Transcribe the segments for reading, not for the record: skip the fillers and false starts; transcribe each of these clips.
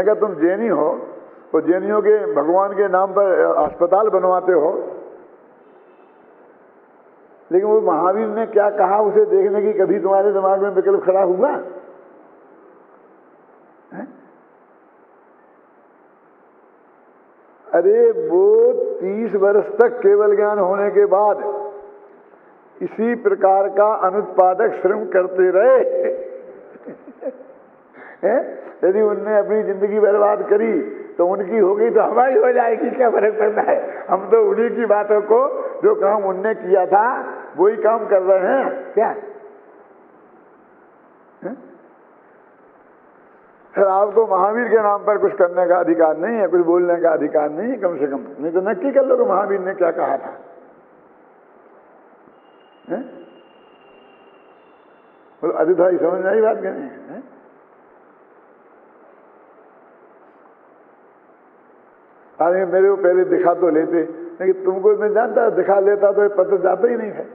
कहा तुम जैनी हो तो जैनियों के भगवान के नाम पर अस्पताल बनवाते हो, लेकिन वो महावीर ने क्या कहा उसे देखने की कभी तुम्हारे दिमाग में विकल्प खड़ा हुआ है? अरे वो 30 वर्ष तक केवल ज्ञान होने के बाद इसी प्रकार का अनुत्पादक श्रम करते रहे यदि उनने अपनी जिंदगी बर्बाद करी तो उनकी होगी तो हमारी हो जाएगी, क्या फर्क पड़ता है। हम तो उन्हीं की बातों को, जो काम उनने किया था वही काम कर रहे हैं क्या है? फिर आपको महावीर के नाम पर कुछ करने का अधिकार नहीं है, कुछ बोलने का अधिकार नहीं है कम से कम। नहीं तो नक्की कर लो कि महावीर ने क्या कहा था। बोलो अतिथि समझ में आई बात कहने है? अरे मेरे को पहले दिखा तो लेते, लेकिन तुमको मैं जानता दिखा लेता तो ये पत्र जाता ही नहीं है,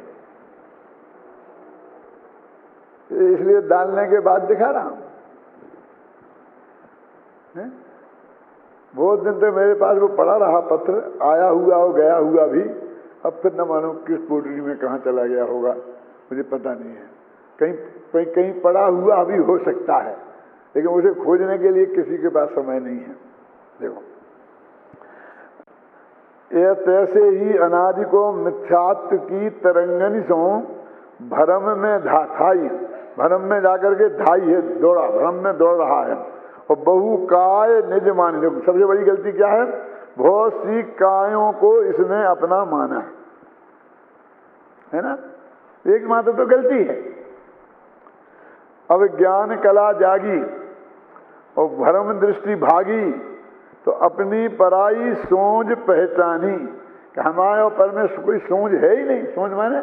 इसलिए डालने के बाद दिखा रहा हूं। बहुत दिन तक मेरे पास वो पड़ा रहा पत्र, आया हुआ और गया हुआ भी। अब फिर न मालूम किस पोटली में कहाँ चला गया होगा, मुझे पता नहीं है। कहीं कहीं पड़ा हुआ भी हो सकता है, लेकिन उसे खोजने के लिए किसी के पास समय नहीं है। देखो ये तैसे ही अनादि को मिथ्यात्व की तरंगनी सो भ्रम में धाई, भ्रम में जाकर के धाई है, दौड़ा, भ्रम में दौड़ रहा है। और बहु काय निज मान, सबसे बड़ी गलती क्या है, बहुत सी कायों को इसने अपना माना है ना, एकमात्र तो गलती है। अब ज्ञान कला जागी और भ्रम दृष्टि भागी, तो अपनी पराई सोच पहचानी कि हमारे ऊपर में कोई सोच है ही नहीं। सोच माने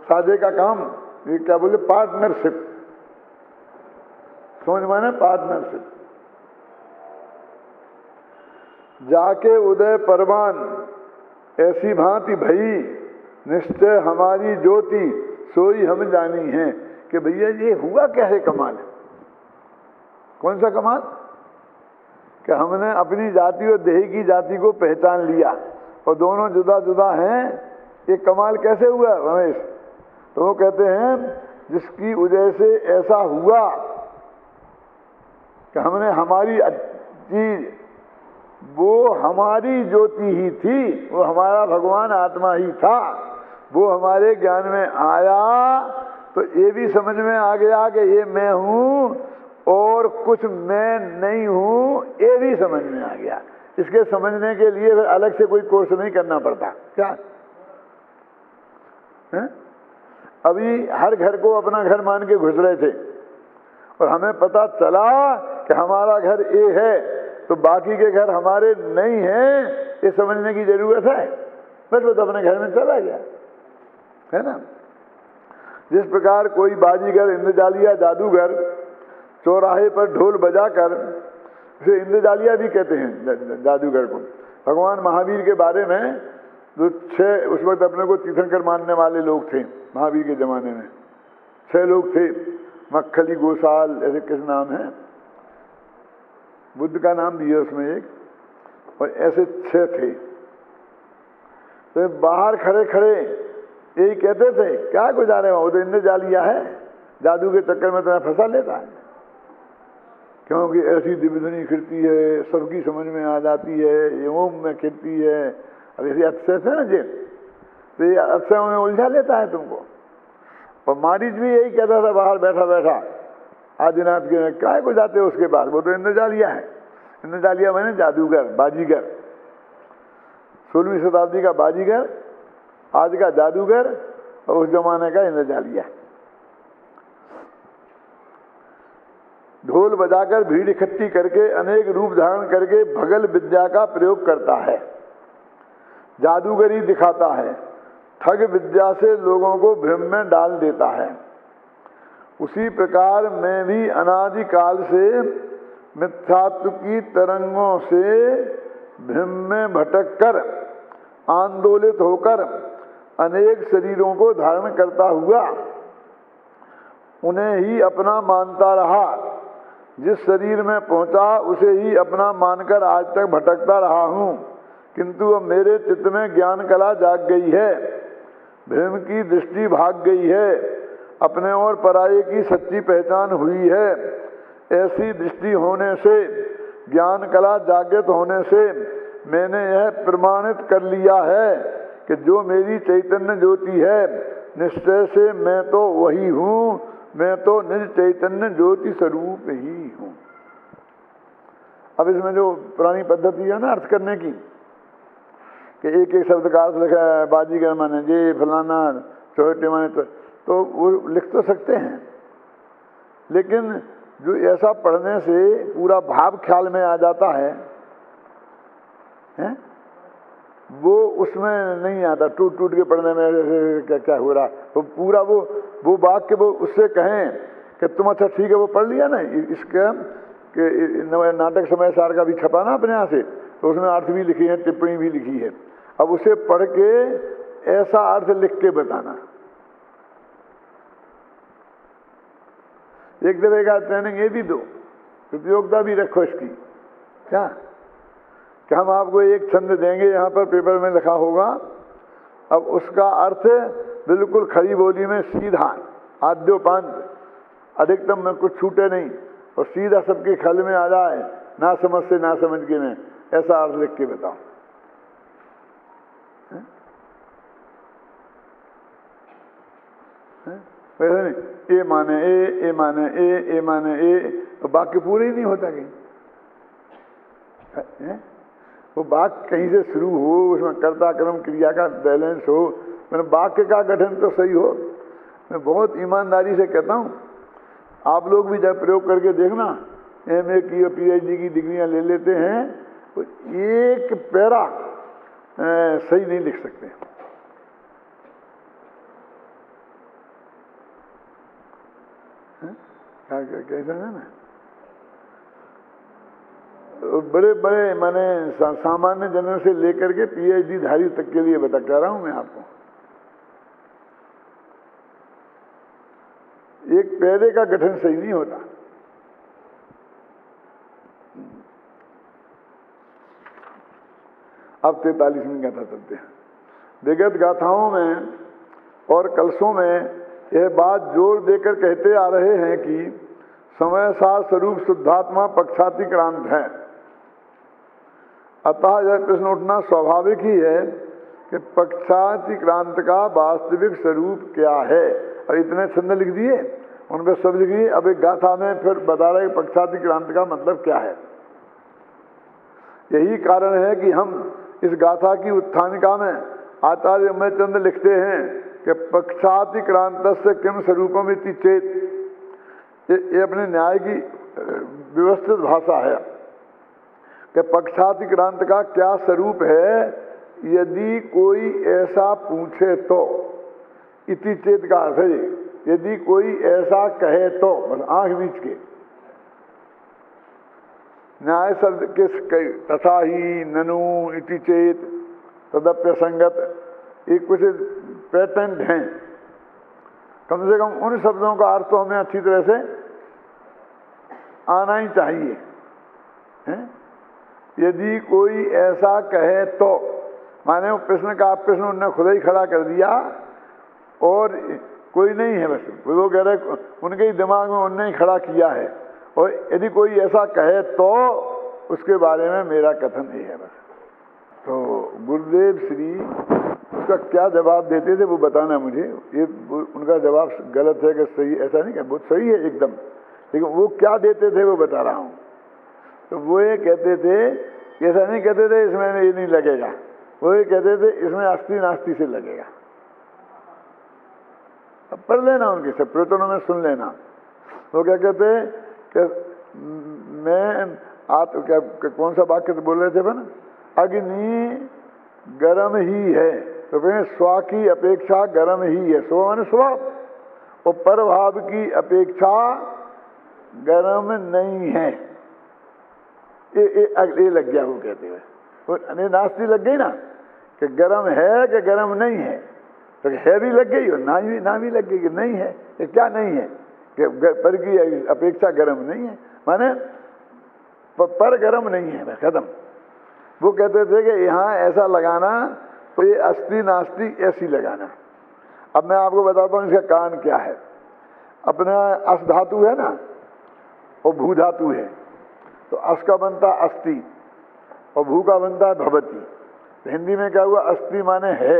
साझे का काम, ये क्या बोले, पार्टनरशिप। सोच माने पार्टनरशिप। जाके उदय परवान ऐसी भांति भई, निश्चय हमारी ज्योति सोई हम जानी है। कि भैया ये हुआ कैसे कमाल, कौन सा कमाल, कि हमने अपनी जाति और देही की जाति को पहचान लिया और दोनों जुदा जुदा हैं। ये कमाल कैसे हुआ रमेश? तो वो कहते हैं जिसकी वजह से ऐसा हुआ कि हमने हमारी चीज, वो हमारी ज्योति ही थी, वो हमारा भगवान आत्मा ही था, वो हमारे ज्ञान में आया तो ये भी समझ में आ गया कि ये मैं हूं और कुछ मैं नहीं हूं, ये भी समझ में आ गया। इसके समझने के लिए फिर अलग से कोई कोर्स नहीं करना पड़ता। क्या है? अभी हर घर को अपना घर मान के घुस रहे थे और हमें पता चला कि हमारा घर ये है तो बाकी के घर हमारे नहीं हैं, ये समझने की जरूरत है। बस वो तो अपने घर में चला गया है ना। जिस प्रकार कोई बाजीगर, इंद्रजालिया, जादूगर चौराहे पर ढोल बजाकर, इसे इंद्रजालिया भी कहते हैं जादूगर को। भगवान महावीर के बारे में जो 6 उस वक्त अपने को तीर्थंकर मानने वाले लोग थे महावीर के जमाने में, 6 लोग थे। मक्खली, गोसाल, ऐसे किस नाम है, बुद्ध का नाम भी है उसमें एक, और ऐसे 6 थे। तो बाहर खड़े खड़े यही कहते थे क्या गुजारे हो, वो तो इंद्रजालिया है, जादू के चक्कर में तुम्हें फंसा लेता है, क्योंकि ऐसी दिव्यध्वनि खिलती है, सबकी समझ में आ जाती है, ये ओम में खिलती है। अब ऐसे अक्षय है ना जी, तो ये अक्षयों में उलझा लेता है तुमको। और मारीच भी यही कहता था बाहर बैठा बैठा आदिनाथ के, क्या को जाते हो उसके पास, वो तो इंद्रजालिया है। इंद्रजालिया मैंने जादूगर, बाजीगर, 16वीं शताब्दी का बाजीगर, आज का जादूगर और उस जमाने का इंद्रजालिया। ढोल बजाकर भीड़ इकट्ठी करके अनेक रूप धारण करके भगल विद्या का प्रयोग करता है, जादूगरी दिखाता है, ठग विद्या से लोगों को भ्रम में डाल देता है। उसी प्रकार मैं भी अनादिकाल से मिथ्यात्व की तरंगों से भ्रम में भटक कर आंदोलित होकर अनेक शरीरों को धारण करता हुआ उन्हें ही अपना मानता रहा। जिस शरीर में पहुंचा उसे ही अपना मानकर आज तक भटकता रहा हूं, किंतु अब मेरे चित्त में ज्ञान कला जाग गई है, भ्रम की दृष्टि भाग गई है, अपने और पराये की सच्ची पहचान हुई है। ऐसी दृष्टि होने से, ज्ञान कला जागृत होने से मैंने यह प्रमाणित कर लिया है कि जो मेरी चैतन्य ज्योति है, निश्चय से मैं तो वही हूँ, मैं तो निज चैतन्य ज्योति स्वरूप ही हूँ। अब इसमें जो पुरानी पद्धति है ना अर्थ करने की, कि एक एक शब्द का अर्थ लिखा है, बाजीगर माने जे, फलाना, चौहटे माने तो वो लिख तो सकते हैं, लेकिन जो ऐसा पढ़ने से पूरा भाव ख्याल में आ जाता है, वो उसमें नहीं आता। टूट टूट के पढ़ने में क्या क्या हो रहा, वो पूरा वो वाक्य वो उससे कहें कि तुम अच्छा ठीक है वो पढ़ लिया ना, इसका कि नाटक समय सार का भी छपा ना अपने यहाँ से, तो उसमें अर्थ भी लिखी है, टिप्पणी भी लिखी है। अब उसे पढ़ के ऐसा अर्थ लिख के बताना। एक दफे का ट्रेनिंग ये भी दो, प्रतियोगिता भी रखो इसकी, क्या कि हम आपको एक छंद देंगे, यहाँ पर पेपर में लिखा होगा, अब उसका अर्थ बिल्कुल खड़ी बोली में सीधा, आद्योपांत, अधिकतम में कुछ छूटे नहीं, और सीधा सबके ख्याल में आ जाए, ना समझ से ना समझ के में ऐसा अर्थ लिख के बताओ। वैसे नहीं ए माने ए माने ए माने ए, तो वाक्य पूरे ही नहीं होता कहीं। वो वाक्य कहीं से शुरू हो, उसमें कर्ता कर्म क्रिया का बैलेंस हो, मैंने वाक्य का गठन तो सही हो। मैं बहुत ईमानदारी से कहता हूँ, आप लोग भी जब प्रयोग करके देखना, MA की और PhD की डिग्रियां ले लेते हैं, तो एक पैरा सही नहीं लिख सकते। कैसा है ना, बड़े बड़े माने सामान्य जनों से लेकर के PhD धारी तक के लिए बता कह रहा हूं मैं आपको, एक पैरे का गठन सही नहीं होता। अब 43वीं गाथा चलते हैं। विगत गाथाओं में और कलशों में यह बात जोर देकर कहते आ रहे हैं कि समय सार स्वरूप शुद्धात्मा पक्षातिक्रांत है। अतः यह प्रश्न उठना स्वाभाविक ही है कि पक्षातिक्रांत का वास्तविक स्वरूप क्या है। और इतने छंद लिख दिए, उन पर सब लिख दिए। अब एक गाथा में फिर बता रहे पक्षातिक्रांत का मतलब क्या है। यही कारण है कि हम इस गाथा की उत्थानिका में आचार्य अमरचंद लिखते हैं कि पक्षातिक्रांत से किम स्वरूपमिति चेत। ये अपने न्याय की व्यवस्थित भाषा है कि पक्षातिक्रांत का क्या स्वरूप है। यदि कोई ऐसा पूछे तो, इति चेत का अर्थ है यदि कोई ऐसा कहे तो, बस आंख बीच के न्याय शब्द के तथा ही, ननु, इति चेत, तदप्य संगत, ये कुछ पेटेंट हैं। कम से कम उन शब्दों का अर्थ तो हमें अच्छी तरह से आना ही चाहिए है? यदि कोई ऐसा कहे तो, माने वो प्रश्न का प्रश्न उन्होंने खुद ही खड़ा कर दिया और कोई नहीं है, बस वो कह रहे उनके ही दिमाग में उन्होंने ही खड़ा किया है। और यदि कोई ऐसा कहे तो उसके बारे में मेरा कथन ये है बस। तो गुरुदेव श्री उसका क्या जवाब देते थे वो बताना मुझे। ये उनका जवाब गलत है कि सही, ऐसा नहीं कि बहुत सही है एकदम, लेकिन वो क्या देते थे वो बता रहा हूँ। तो वो ये कहते थे, ऐसा नहीं कहते थे इसमें ये नहीं लगेगा, वो ये कहते थे इसमें अस्ति नास्ति से लगेगा। अब पढ़ लेना उनके सब प्रवचनों में सुन लेना। वो क्या कहते कि मैं आप क्या कौन सा वाक्य तो बोल रहे थे बना, अग्नि गर्म ही है, तो कहें स्व की अपेक्षा गर्म ही है, स्व माने स्वभाव, और परभाव की अपेक्षा गर्म नहीं है। ये लग गया वो कहते हुए, नास्ती लग गई ना कि गर्म है कि गर्म नहीं है, तो है भी लग गई और ना भी लग गई कि नहीं है। ये क्या नहीं है कि पर की अपेक्षा गर्म नहीं है। माने पर गर्म नहीं है, खत्म। वो कहते थे कि यहाँ ऐसा लगाना तो ये अस्ति नास्ति ऐसी लगाना। अब मैं आपको बताता हूँ इसका कारण क्या है। अपना अस धातु है ना, और भू धातु है, तो अस का बनता अस्ति और भू का बनता है भवती। तो हिंदी में क्या हुआ, अस्ति माने है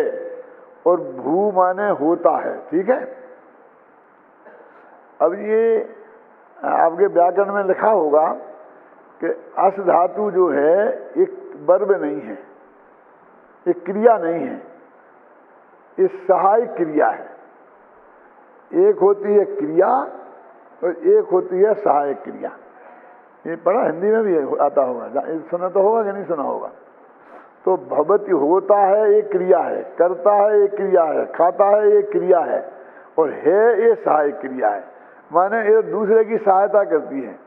और भू माने होता है, ठीक है। अब ये आपके व्याकरण में लिखा होगा कि अस धातु जो है एक वर्ब नहीं है, एक क्रिया नहीं है, ये सहायक क्रिया है। एक होती है क्रिया और एक होती है सहायक क्रिया। ये पढ़ा हिंदी में भी आता होगा, सुना तो होगा कि नहीं सुना होगा। तो भवति होता है एक क्रिया है, करता है एक क्रिया है, खाता है एक क्रिया है, और है ये सहायक क्रिया है। माने ये दूसरे की सहायता करती है।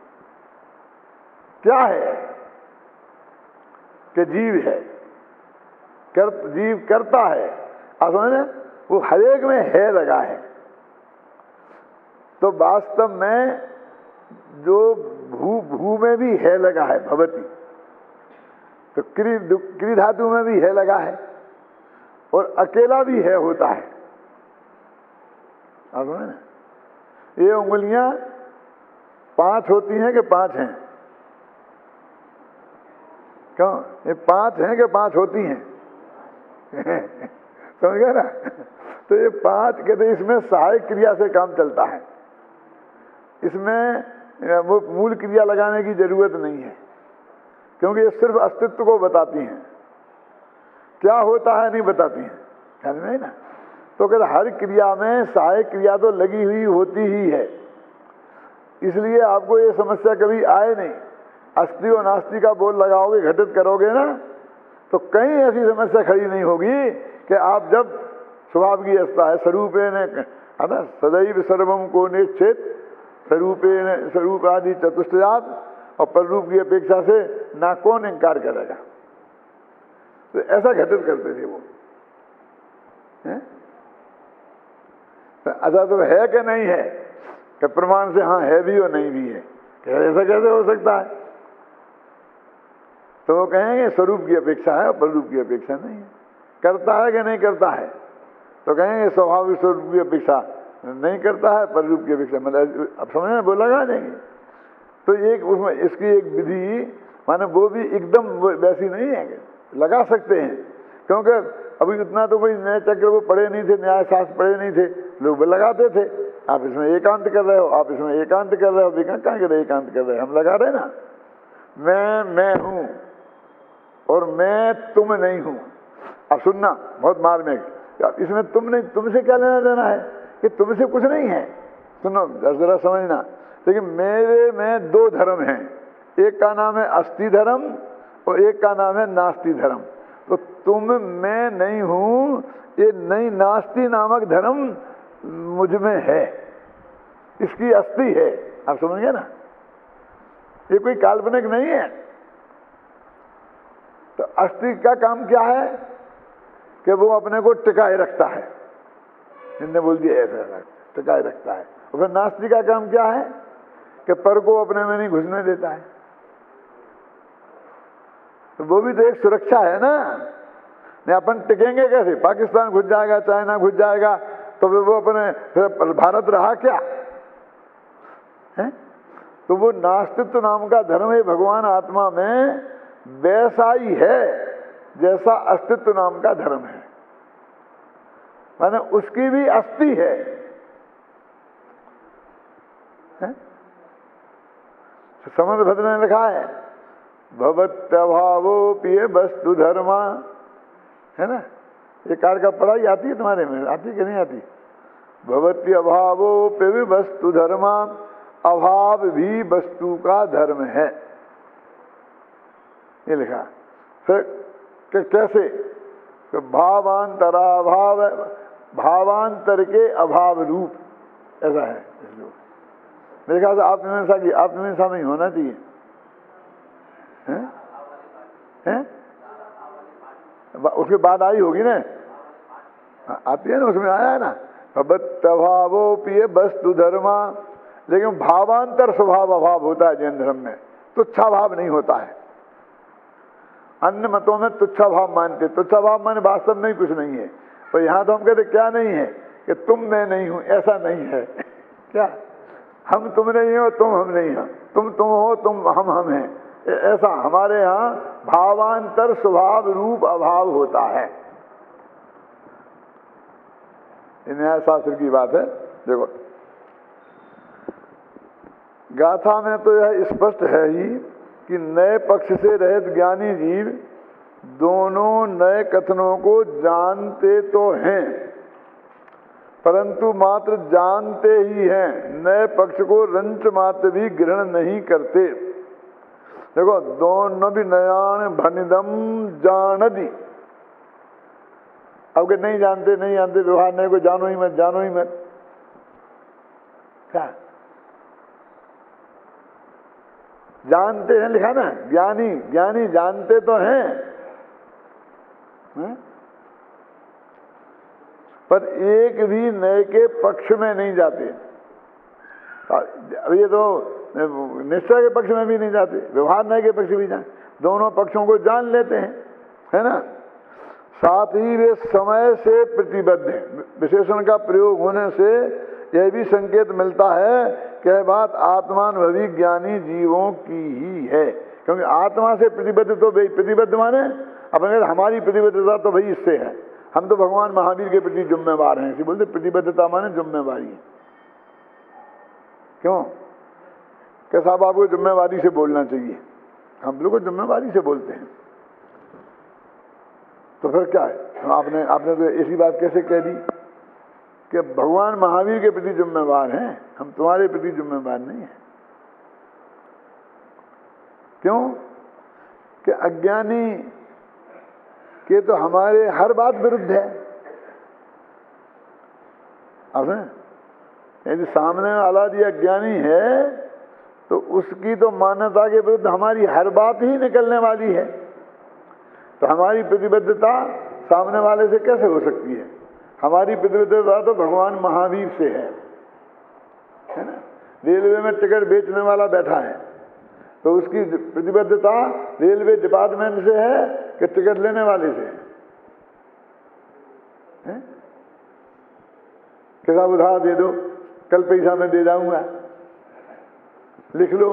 क्या है कि जीव है, जीव करता है, आप समझे, वो हर एक में है लगा है। तो वास्तव में जो भू में भी है लगा है भवती, तो क्री धातु में भी है लगा है, और अकेला भी है होता है। आप समझे ना, ये उंगलियां 5 होती हैं कि 5 हैं? क्यों, ये 5 हैं कि 5 होती हैं? समझ गए ना। तो ये 5 कहते, इसमें सहायक क्रिया से काम चलता है, इसमें वो मूल क्रिया लगाने की जरूरत नहीं है, क्योंकि ये सिर्फ अस्तित्व को बताती हैं, क्या होता है नहीं बताती हैं। ख्याल में ना। तो कहते हर क्रिया में सहायक क्रिया तो लगी हुई होती ही है, इसलिए आपको ये समस्या कभी आए नहीं। अस्ति और नास्ति का बोल लगाओगे, घटित करोगे ना, तो कहीं ऐसी समस्या खड़ी नहीं होगी कि आप जब स्वभाव की अवस्था है स्वरूपेण है ना, सदैव सर्वम को निश्चित स्वरूपेण स्वरूप आदि चतुष्टयाद, और पररूप की अपेक्षा से ना कौन इनकार करेगा। तो ऐसा घटित करते थे वो। अच्छा तो है कि नहीं है, कि प्रमाण से हाँ है भी और नहीं भी है, ऐसा कैसे हो सकता है? तो वो कहेंगे स्वरूप की अपेक्षा है और पररूप की अपेक्षा नहीं है। करता है कि नहीं करता है, तो कहेंगे स्वाभाविक स्वरूप की अपेक्षा नहीं करता है, पररूप की अपेक्षा, मतलब अब समझना, वो लगा देंगे। तो एक उसमें इसकी एक विधि, माने वो भी एकदम वैसी नहीं है, लगा सकते हैं, क्योंकि अभी उतना तो कोई न्याय चक्र वो पढ़े नहीं थे, न्याय शास्त्र पढ़े नहीं थे, लोग वो लगाते थे। आप इसमें एकांत कर रहे हो, आप इसमें एकांत कर रहे हो, कहाँ कर रहे एकांत कर रहे, हम लगा रहे ना। मैं हूं और मैं तुम नहीं हूं। अब सुनना बहुत मार्मिक, इसमें तुम नहीं, तुमसे क्या लेना देना है, कि तुमसे कुछ नहीं है। सुनो जरा समझना, लेकिन मेरे में 2 धर्म हैं, एक का नाम है अस्ति धर्म और एक का नाम है नास्ति धर्म। तो तुम मैं नहीं हूं, ये नहीं नास्ति नामक धर्म मुझ में है, इसकी अस्ति है। आप समझ गए ना, ये कोई काल्पनिक नहीं है। तो अस्ति का काम क्या है कि वो अपने को टिकाए रखता है, इनने बोल दिया ऐसा, टिकाए रखता है। और फिर नास्ति का काम क्या है कि पर को अपने में नहीं घुसने देता है। तो वो भी तो एक सुरक्षा है ना। नहीं अपन टिकेंगे कैसे, पाकिस्तान घुस जाएगा, चाइना घुस जाएगा, तो वो अपने फिर भारत रहा क्या है? तो वो नास्तित्व नाम का धर्म है भगवान आत्मा में वैसा ही है जैसा अस्तित्व नाम का धर्म है, माने उसकी भी अस्थि है, समझ भद्र ने लिखा है भवत्यभावोपि वस्तु धर्मा, है ना। ये कार का पढ़ाई आती है तुम्हारे में, आती कि नहीं आती? भवत्य अभावोपि वस्तु धर्मा, अभाव भी वस्तु का धर्म है, ये लिखा। फिर कैसे, तो भावांतराभाव, भावांतर के अभाव रूप, ऐसा है। मेरे ख्याल से आत्मनिर्भरता की आत्मनिर्भरता में ही होना चाहिए, हैं? उसके बाद आई होगी ना, आती है ना, उसमें आया है ना, भवत्यभावोपि वस्तु धर्मा, लेकिन भावांतर स्वभाव अभाव होता है जैन धर्म में, तुच्छा भाव नहीं होता है। अन्य मतों में तुच्छा भाव मानते, तुच्छा भाव माने वास्तव में कुछ नहीं है। और यहाँ तो हम कहते क्या नहीं है कि तुम मैं नहीं हूं, ऐसा नहीं है। क्या हम तुम नहीं हो, तुम हम नहीं हो, तुम हो, तुम हम हैं, ऐसा हमारे यहाँ भावांतर स्वभाव रूप अभाव होता है। न्याय शास्त्र की बात है। देखो गाथा में तो यह स्पष्ट है ही कि नए पक्ष से रहित ज्ञानी जीव दोनों नए कथनों को जानते तो हैं, परंतु मात्र जानते ही हैं, नए पक्ष को रंच मात्र भी ग्रहण नहीं करते। देखो दोनों भी नयान भनिदम जानदी, अब के नहीं जानते व्यवहार नहीं को जानो ही मत। क्या जानते हैं लिखा ना, ज्ञानी जानते तो हैं, पर एक भी नए के पक्ष में नहीं जाते। अब ये तो निश्चय के पक्ष में भी नहीं जाते, व्यवहार नए के पक्ष भी जान, दोनों पक्षों को जान लेते हैं, है ना। साथ ही वे समय से प्रतिबद्ध हैं। विशेषण का प्रयोग होने से यह भी संकेत मिलता है कि यह बात आत्मानुभवी ज्ञानी जीवों की ही है, क्योंकि आत्मा से प्रतिबद्ध तो भाई प्रतिबद्ध माने अपन हमारी प्रतिबद्धता तो भाई इससे है, हम तो भगवान महावीर के प्रति जिम्मेवार हैं, इसी बोलते प्रतिबद्धता माने जिम्मेवारी। क्यों कि साहब आपको जिम्मेवारी से बोलना चाहिए, हम लोग जिम्मेवारी से बोलते हैं, तो फिर क्या है। आपने तो ऐसी बात कैसे कह दी कि भगवान महावीर के प्रति जिम्मेवार हैं, हम तुम्हारे प्रति जिम्मेवार नहीं हैं। क्यों कि अज्ञानी के तो हमारे हर बात विरुद्ध है। आपने यदि सामने वाला भी अज्ञानी है तो उसकी तो मान्यता के विरुद्ध हमारी हर बात ही निकलने वाली है, तो हमारी प्रतिबद्धता सामने वाले से कैसे हो सकती है। हमारी प्रतिबद्धता तो भगवान महावीर से है ना। रेलवे में टिकट बेचने वाला बैठा है तो उसकी प्रतिबद्धता रेलवे डिपार्टमेंट से है कि टिकट लेने वाले से है। कि साहब उधार दे दो, कल पैसा मैं दे जाऊंगा, लिख लो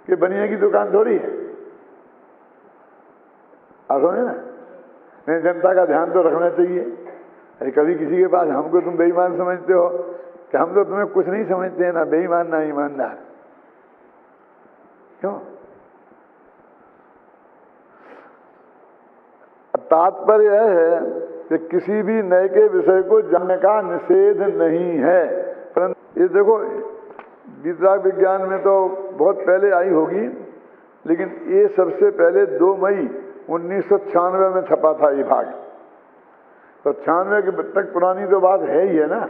कि बनिया की दुकान थोड़ी है। आप समझे ना, नहीं जनता का ध्यान तो रखना चाहिए। अरे कभी किसी के पास हमको तुम बेईमान समझते हो कि हम तो तुम्हें कुछ नहीं समझते हैं, ना बेईमान ना ईमानदार। क्यों? तात्पर्य यह है कि किसी भी नए के विषय को जानने का निषेध नहीं है, परंतु ये देखो वितराग विज्ञान में तो बहुत पहले आई होगी, लेकिन ये सबसे पहले 2 मई 1996 में छपा था ये भाग। तो 96 के तक पुरानी तो बात है ही है ना,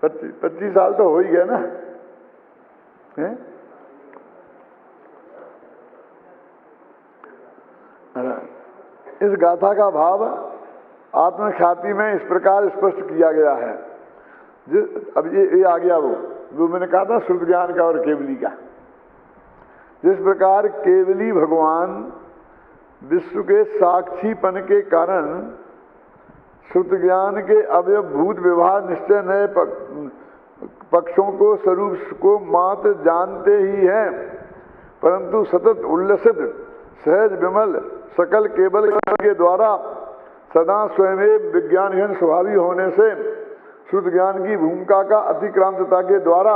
25 साल तो हो ही गया ना है? इस गाथा का भाव आत्मख्याति में इस प्रकार स्पष्ट किया गया है। अब ये आ गया वो मैंने कहा था श्रुत ज्ञान का और केवली का। जिस प्रकार केवली भगवान विश्व के साक्षीपन के कारण श्रुत ज्ञान के अवयवभूत व्यवहार निश्चय नए पक्षों को स्वरूप को मात्र जानते ही हैं, परंतु सतत उल्लसित सहज विमल सकल केवल के द्वारा सदा स्वयं विज्ञान स्वभावी होने से शुद्ध ज्ञान की भूमिका का अतिक्रांतता के द्वारा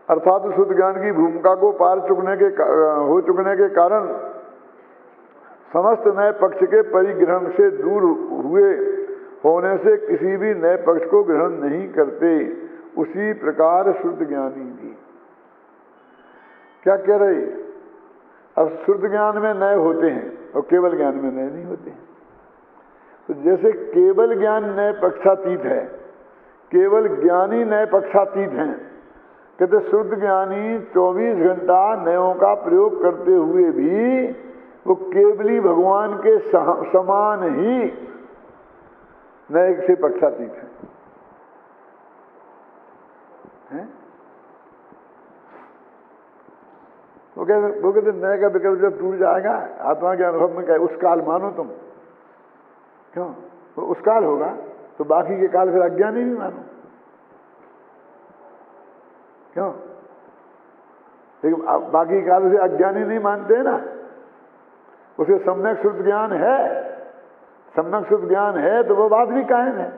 अर्थात शुद्ध ज्ञान की भूमिका को पार चुकने के कारण समस्त नए पक्ष के परिग्रहण से दूर हुए होने से किसी भी नए पक्ष को ग्रहण नहीं करते। उसी प्रकार शुद्ध ज्ञानी भी क्या कह रहे, अब शुद्ध ज्ञान में नए होते हैं और केवल ज्ञान में नए नहीं होते हैं। तो जैसे केवल ज्ञान नए पक्षातीत है, केवल ज्ञानी नए पक्षातीत हैं, कहते शुद्ध ज्ञानी 24 घंटा नयों का प्रयोग करते हुए भी वो केवली भगवान के समान ही नए से पक्षातीत है। हैं? वो कहते नए का विकल्प जब टूट जाएगा आत्मा के अनुभव में, क्या उस काल मानो तुम? क्यों? तो उस काल होगा तो बाकी के काल फिर अज्ञानी भी मानो। क्यों? लेकिन बाकी काल से अज्ञानी नहीं मानते हैं ना, उसे सम्यक शुद्ध ज्ञान है। सम्यक शुद्ध ज्ञान है तो वो बात भी कायम है।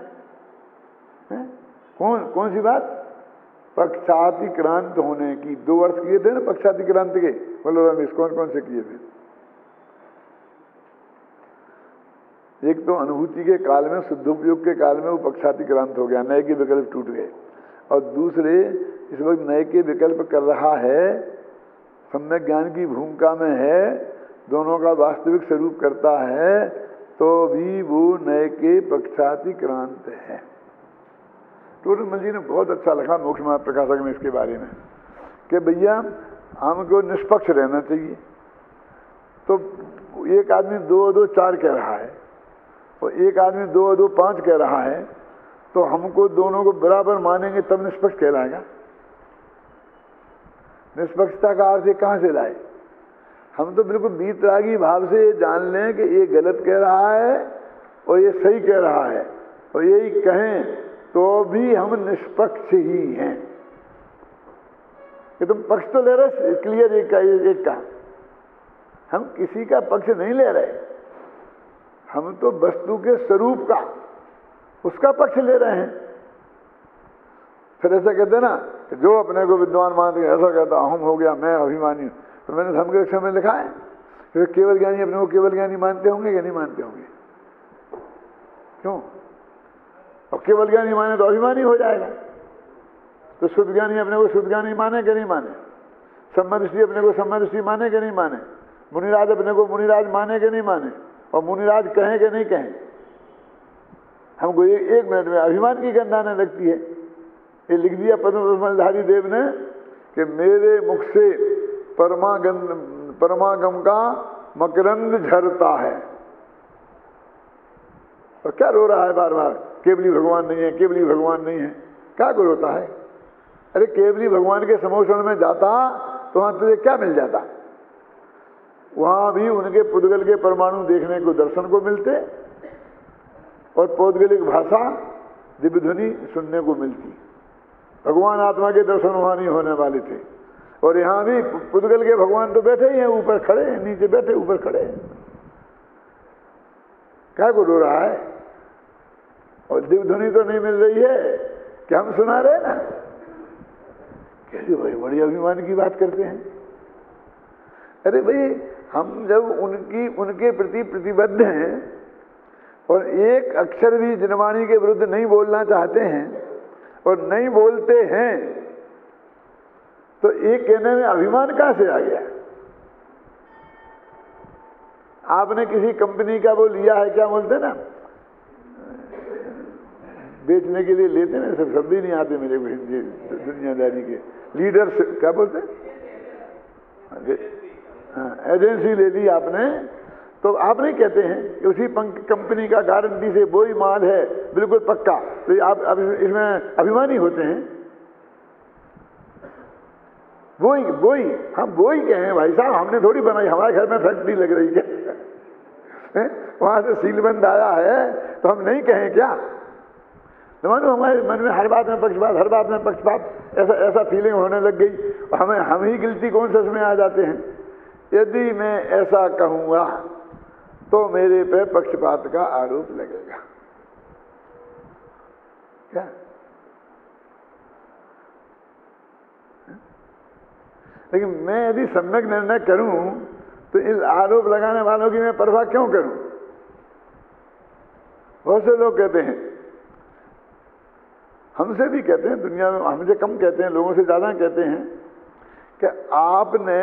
कौन सी बात? पक्षातिक्रांत होने की। 2 वर्ष किए थे ना पक्षातिक्रांत के, बोलो रमेश, कौन से किए थे? एक तो अनुभूति के काल में, शुद्धोपयोग के काल में वो पक्षातिक्रांत हो गया, नए के विकल्प टूट गए। और दूसरे इस वक्त नए के विकल्प कर रहा है, सम्यक ज्ञान की भूमिका में है, दोनों का वास्तविक स्वरूप करता है, तो भी वो नए के पक्षातिक्रांत है। टोडरमल जी ने बहुत अच्छा लिखा मोक्ष मार्ग प्रकाशक में इसके बारे में कि भैया हमको निष्पक्ष रहना चाहिए। तो एक आदमी 2-2-4 कह रहा है और एक आदमी 2-2-5 कह रहा है, तो हमको दोनों को बराबर मानेंगे तब निष्पक्ष कहलाएगा। निष्पक्षता का अर्थ कहाँ से लाए? हम तो बिल्कुल बीतरागी भाव से जान लें कि ये गलत कह रहा है और ये सही कह रहा है, और यही कहें तो भी हम निष्पक्ष ही हैं। कि तुम पक्ष तो ले रहे, क्लियर एक का, हम किसी का पक्ष नहीं ले रहे, हम तो वस्तु के स्वरूप का, उसका पक्ष ले रहे हैं। फिर ऐसा कहते ना, जो अपने को विद्वान मानते हैं, ऐसा कहता अहम हो गया, मैं अभिमानी। तो मैंने धर्म के अक्षर में लिखा है, फिर केवल ज्ञानी अपने को केवल ज्ञानी मानते होंगे कि नहीं मानते होंगे? क्यों? और केवल ज्ञानी माने तो अभिमानी हो जाएगा। तो शुद्ध ज्ञानी अपने को शुद्ध ज्ञानी माने कि नहीं माने? सम्मदृष्टि अपने को सम्मदृष्टि माने कि नहीं माने? मुनिराज अपने को मुनिराज माने कि नहीं माने? और मुनिराज कहें कि नहीं कहें? हमको एक मिनट में अभिमान की गंध आने लगती है। ये लिख दिया पद्मधारी देव ने कि मेरे मुख से परमागम का मकरंद झरता है। और क्या रो रहा है बार बार? केवली भगवान नहीं है, केवली भगवान नहीं है। क्या को रोता है? अरे केवली भगवान के समोषण में जाता तो वहां तुझे क्या मिल जाता? वहां भी उनके पुद्गल के परमाणु देखने को, दर्शन को मिलते, और पौद्गलिक भाषा दिव्य ध्वनि सुनने को मिलती। भगवान आत्मा के दर्शन वहां नहीं होने वाले थे। और यहां भी पुद्गल के भगवान तो बैठे ही हैं, ऊपर खड़े हैं, नीचे बैठे ऊपर खड़े हैं। क्या को रो रहा है? और दिव्य ध्वनि तो नहीं मिल रही है कि हम सुना रहे ना। कैसे भाई बड़ी अभिमान की बात करते हैं? अरे भाई हम जब उनके प्रति प्रतिबद्ध हैं और एक अक्षर भी जिनवाणी के विरुद्ध नहीं बोलना चाहते हैं और नहीं बोलते हैं, तो एक कहने में अभिमान कहां से आ गया? आपने किसी कंपनी का वो लिया है, क्या बोलते ना, बेचने के लिए लेते हैं, सब शब्द ही नहीं आते मेरे को हिंदी दुनियादारी के। लीडरशिप क्या बोलते? हाँ, एजेंसी ले ली आपने, तो आप नहीं कहते हैं कि उसी कंपनी का गारंटी से वही माल है बिल्कुल पक्का, तो आप अब इसमें अभिमानी होते हैं। वही हम वही कहें भाई साहब, हमने थोड़ी बनाई, हमारे घर में फैक्ट्री लग रही है, वहां से सीलबंद आया है, तो हम नहीं कहें क्या? तो मानो हमारे मन में हर बात में पक्षपात, हर बात में पक्षपात, ऐसा फीलिंग होने लग गई। हम ही गिल्टी कौन से उसमें आ जाते हैं। यदि मैं ऐसा कहूंगा तो मेरे पे पक्षपात का आरोप लगेगा। क्या? लेकिन मैं यदि सम्यक निर्णय करूं तो इस आरोप लगाने वालों की मैं परवाह क्यों करूं? बहुत से लोग कहते हैं, हमसे भी कहते हैं, दुनिया में हमसे कम कहते हैं, लोगों से ज़्यादा कहते हैं कि आपने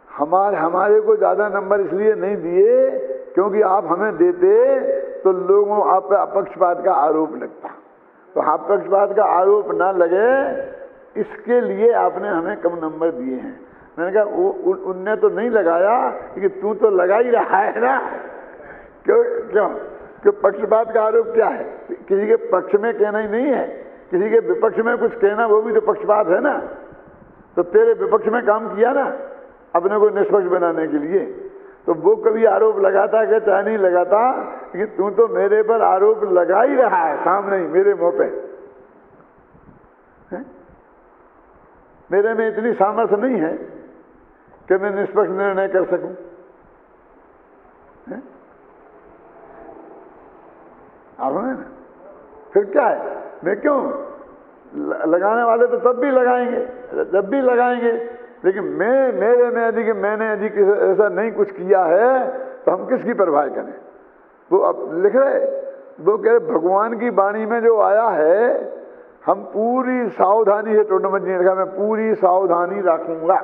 हमारे को ज़्यादा नंबर इसलिए नहीं दिए क्योंकि आप हमें देते तो लोगों आप पे पक्षपात का आरोप लगता। तो आप पक्षपात का आरोप ना लगे इसके लिए आपने हमें कम नंबर दिए हैं। मैंने कहा उनने तो नहीं लगाया, लेकिन तू तो लगा ही रहा है ना। क्यों? पक्षपात का आरोप क्या है? किसी के पक्ष में कहना ही नहीं है किसी के विपक्ष में कुछ कहना वो भी तो पक्षपात है ना। तो तेरे विपक्ष में काम किया ना अपने को निष्पक्ष बनाने के लिए, तो वो कभी आरोप लगाता कि चाहे नहीं लगाता, लेकिन तू तो मेरे पर आरोप लगा ही रहा है सामने ही, मेरे मुंह पे है? मेरे में इतनी सामर्थ्य नहीं है कि मैं निष्पक्ष निर्णय कर सकूं। आप ना फिर क्या है, मैं क्यों लगाने वाले तो तब भी लगाएंगे जब भी लगाएंगे, लेकिन मेरे में यदि मैंने यदि ऐसा नहीं कुछ किया है तो हम किसकी परवाह करें। वो अब लिख रहे, वो कह रहे भगवान की वाणी में जो आया है हम पूरी सावधानी से, टोटमच जी ने लिखा, मैं पूरी सावधानी रखूंगा,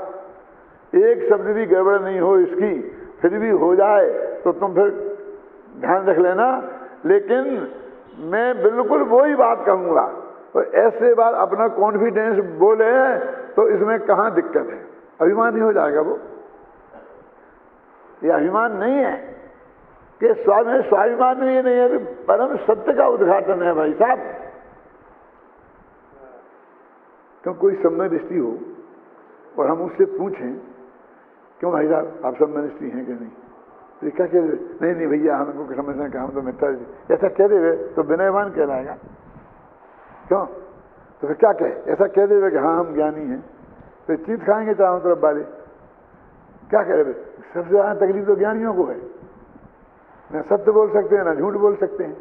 एक शब्द भी गड़बड़ नहीं हो इसकी, फिर भी हो जाए तो तुम फिर ध्यान रख लेना, लेकिन मैं बिल्कुल वही बात कहूंगा। तो ऐसे बात अपना कॉन्फिडेंस बोले तो इसमें कहाँ दिक्कत है, अभिमान नहीं हो जाएगा वो। ये अभिमान नहीं है कि स्वाभिमान में, ये नहीं है, परम सत्य का उद्घाटन है भाई साहब। तो कोई सम्य दृष्टि हो और हम उससे पूछें क्यों भाई साहब आप सम्य दृष्टि हैं कि नहीं, तो क्या कह दे, नहीं भैया हमको समझना कि हम तो मिथ्या, ऐसा कह दे तो विनयवान कहलाएगा। क्यों, तो फिर क्या कहे, ऐसा कह दे कि हाँ हम ज्ञानी हैं, तो चीत खाएंगे चारों तरफ वाले। क्या कह रहे, सबसे ज़्यादा तकलीफ तो ज्ञानियों को है, न सत्य बोल सकते हैं ना झूठ बोल सकते हैं।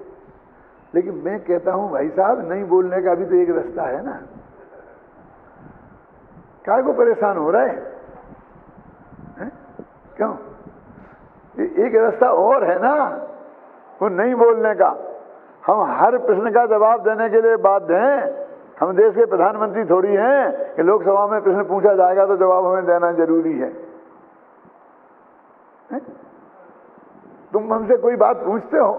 लेकिन मैं कहता हूं भाई साहब नहीं बोलने का भी तो एक रास्ता है ना, काय को परेशान हो रहा है? क्यों, एक रास्ता और है ना, वो नहीं बोलने का। हम हर प्रश्न का जवाब देने के लिए बाध्य हैं। हम देश के प्रधानमंत्री थोड़ी हैं कि लोकसभा में प्रश्न पूछा जाएगा तो जवाब हमें देना जरूरी है। तुम हमसे कोई बात पूछते हो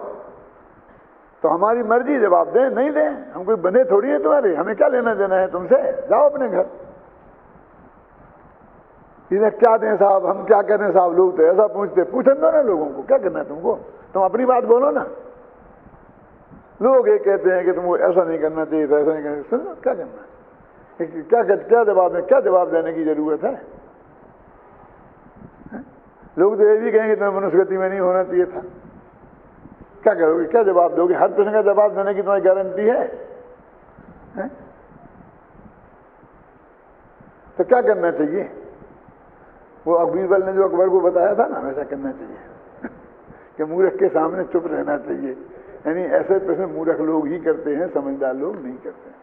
तो हमारी मर्जी, जवाब दें नहीं दें, हम कोई बने थोड़ी है तुम्हारे, हमें क्या लेना देना है तुमसे, जाओ अपने घर। इन्हें क्या दें साहब, हम क्या करें साहब, लोग तो ऐसा पूछते, पूछन दो ना लोगों को, क्या करना है तुमको, तुम अपनी बात बोलो ना। लोग ये कहते हैं कि तुमको ऐसा नहीं करना चाहिए था, ऐसा नहीं करना, सुनो क्या करना है, क्या जवाब है, क्या जवाब देने की जरूरत है? लोग तो ये भी कहेंगे तुम्हें मनुष्यगति में नहीं होना चाहिए था, क्या करोगे, क्या जवाब दोगे? हर प्रश्न का जवाब देने की तुम्हारी गारंटी है? तो क्या करना चाहिए? वो अकबीरबल ने जो अकबर को बताया था ना, वैसा करना चाहिए कि मूर्ख के सामने चुप रहना चाहिए। यानी ऐसे प्रश्न मूर्ख लोग ही करते हैं, समझदार लोग नहीं करते हैं।